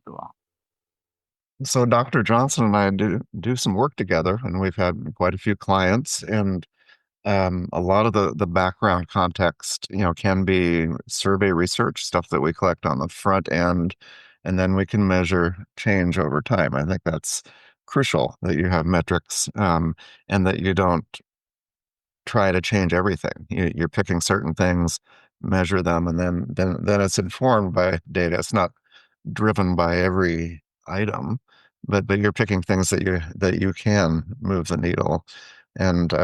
So Dr. Johnson and I do some work together, and we've had quite a few clients. And a lot of the background context, you know, can be survey research stuff that we collect on the front end, and then we can measure change over time. I think that's crucial that you have metrics, and that you don't try to change everything. You're picking certain things, measure them, and then it's informed by data. It's not driven by every item, but you're picking things that you can move the needle. And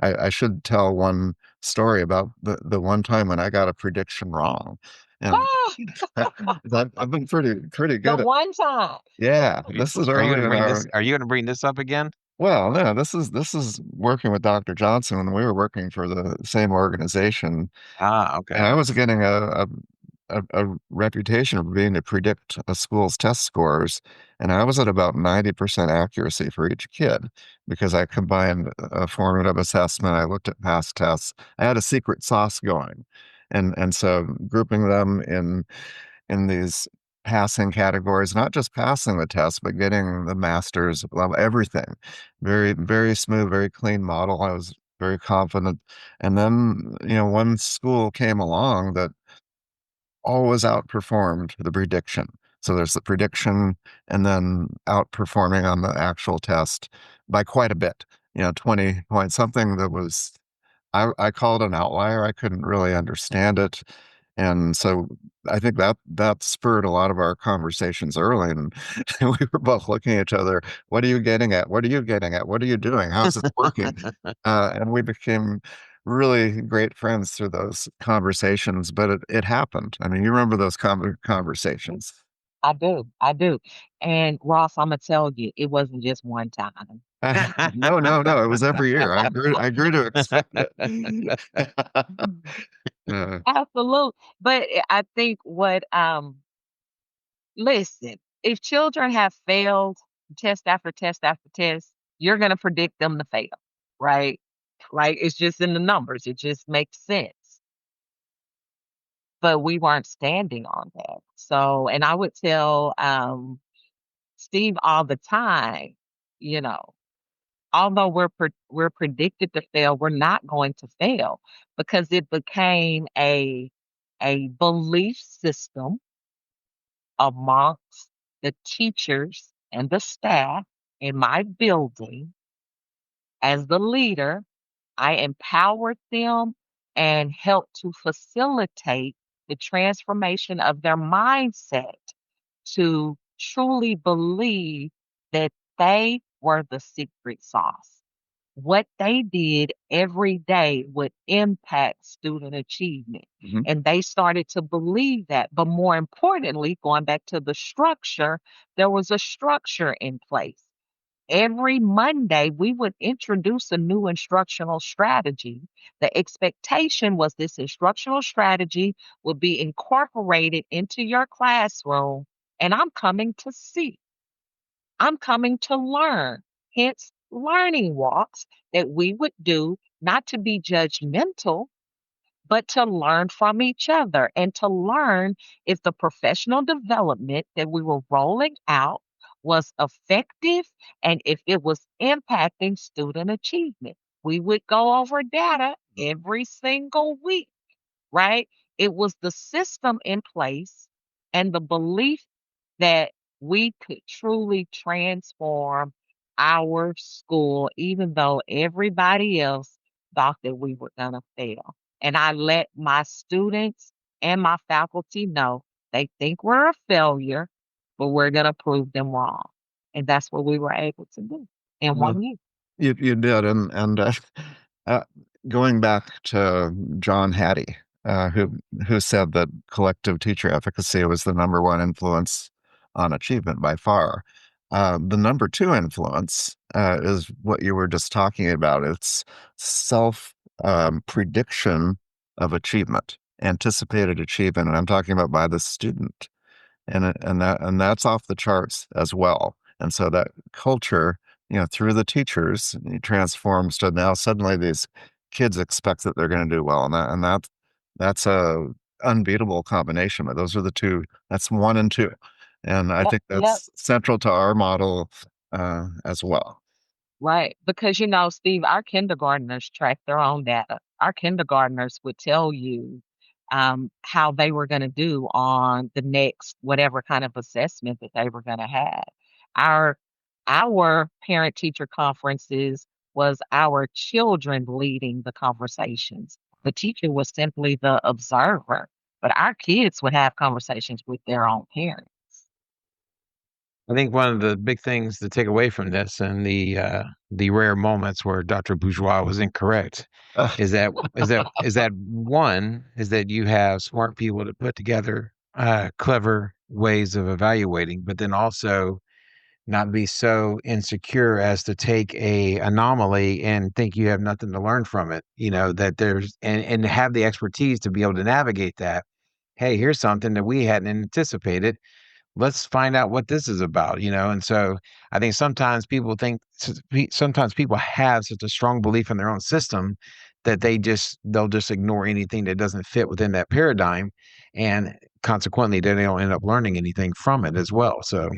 I should tell one story about the one time when I got a prediction wrong, and Ah, I've been pretty the good at. one time. Yeah, this is early in our. Are you gonna bring this up again? Well, no, this is working with Dr. Johnson when we were working for the same organization. Ah, And okay. I was getting a reputation of being to predict a school's test scores, and I was at about 90% accuracy for each kid because I combined a formative assessment. I looked at past tests. I had a secret sauce going, and so grouping them in these passing categories, not just passing the test, but getting the master's level, everything. Very smooth, very clean model. I was very confident. And then, you know, one school came along that always outperformed the prediction. So there's the prediction and then outperforming on the actual test by quite a bit, you know, 20 points, something that was I call it an outlier. I couldn't really understand it. And so I think that spurred a lot of our conversations early. And we were both looking at each other. What are you getting at? What are you getting at? What are you doing? How's this working? And we became really great friends through those conversations. But it happened. I mean, you remember those conversations. I do. I do. And Ross, I'm gonna tell you, it wasn't just one time. No, no, no. It was every year. I grew to expect it. Uh, Absolute. But I think what listen, if children have failed test after test after test, you're gonna predict them to fail, right? Like it's just in the numbers. It just makes sense. But we weren't standing on that. So, and I would tell Steve all the time, you know, although we're predicted to fail, we're not going to fail because it became a belief system amongst the teachers and the staff in my building. As the leader, I empowered them and helped to facilitate the transformation of their mindset to truly believe that they were the secret sauce. What they did every day would impact student achievement. Mhm. And they started to believe that. But more importantly, going back to the structure, there was a structure in place. Every Monday, we would introduce a new instructional strategy. The expectation was this instructional strategy would be incorporated into your classroom, and I'm coming to see. I'm coming to learn. Hence, learning walks that we would do not to be judgmental, but to learn from each other and to learn if the professional development that we were rolling out was effective and if it was impacting student achievement. We would go over data every single week, right? It was the system in place and the belief that we could truly transform our school, even though everybody else thought that we were going to fail. And I let my students and my faculty know they think we're a failure, but we're going to prove them wrong. And that's what we were able to do in Well, 1 year. you did, and uh, going back to John Hattie, who said that collective teacher efficacy was the number one influence on achievement by far. The number two influence is what you were just talking about. It's self prediction of achievement, anticipated achievement, and I'm talking about by the student, and that's off the charts as well. And so that culture, through the teachers, it transforms to now suddenly these kids expect that they're going to do well, and that's a unbeatable combination. But those are the two. That's one and two, and I Yep, think yep. that's central to our model as well. Right. Because, Steve, our kindergartners track their own data. Our kindergartners would tell you how they were going to do on the next whatever kind of assessment that they were going to have. Our our parent teacher conferences was our children leading the conversations. The teacher was simply the observer, but our kids would have conversations with their own parents. I think one of the big things to take away from this and the rare moments where Dr. Bourgeois was incorrect Uh, is that you have smart people to put together clever ways of evaluating, but then also not be so insecure as to take a anomaly and think you have nothing to learn from it. That there's and have the expertise to be able to navigate that. Hey, here's something that we hadn't anticipated. Let's find out what this is about. And so I think sometimes people have such a strong belief in their own system that they'll just ignore anything that doesn't fit within that paradigm, and consequently they don't end up learning anything from it as well. So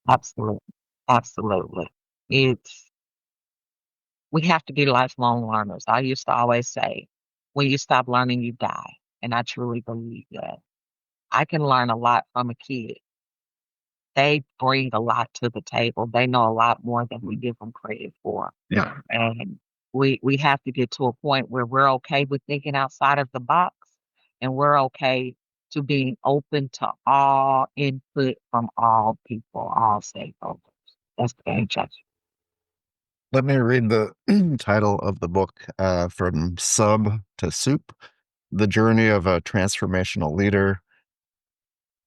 Absolutely. Absolutely. It's We have to be lifelong learners. I used to always say, when you stop learning, you die. And I truly believe that. I can learn a lot from a kid. They bring a lot to the table. They know a lot more than we give them credit for. yeah. And we have to get to a point where we're okay with thinking outside of the box and we're okay to being open to all input from all people, all stakeholders. That's the game changer. Let me read the title of the book, From Sub to Soup: The Journey of a Transformational Leader,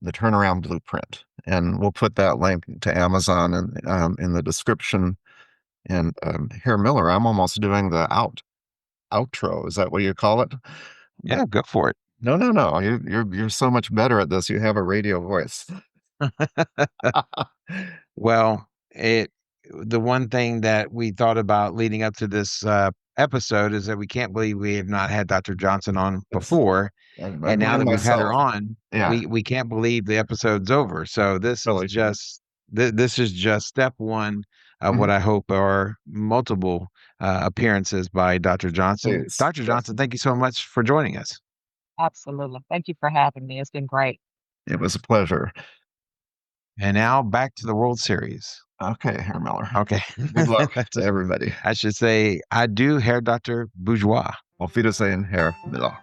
the Turnaround Blueprint. And we'll put that link to Amazon and in the description. And here, Miller, I'm almost doing the outro. Is that what you call it? yeah, go for it. No, no, no. You're so much better at this. You have a radio voice. Well, the one thing that we thought about leading up to this episode is that we can't believe we have not had Dr. Johnson on Yes. before, I and now blame that we've had her myself. on, Yeah, we can't believe the episode's over. So really. this is just step one of what Mhm. I hope are multiple appearances by Dr. Johnson. Please. Dr. Yes. Johnson, thank you so much for joining us. Absolutely. Thank you for having me. It's been great. It was a pleasure. And now back to the World Series. Okay, Herr Miller. Okay. Good luck to everybody. I should say, adieu, Herr Dr. Bourgeois. Auf Wiedersehen, Herr Miller.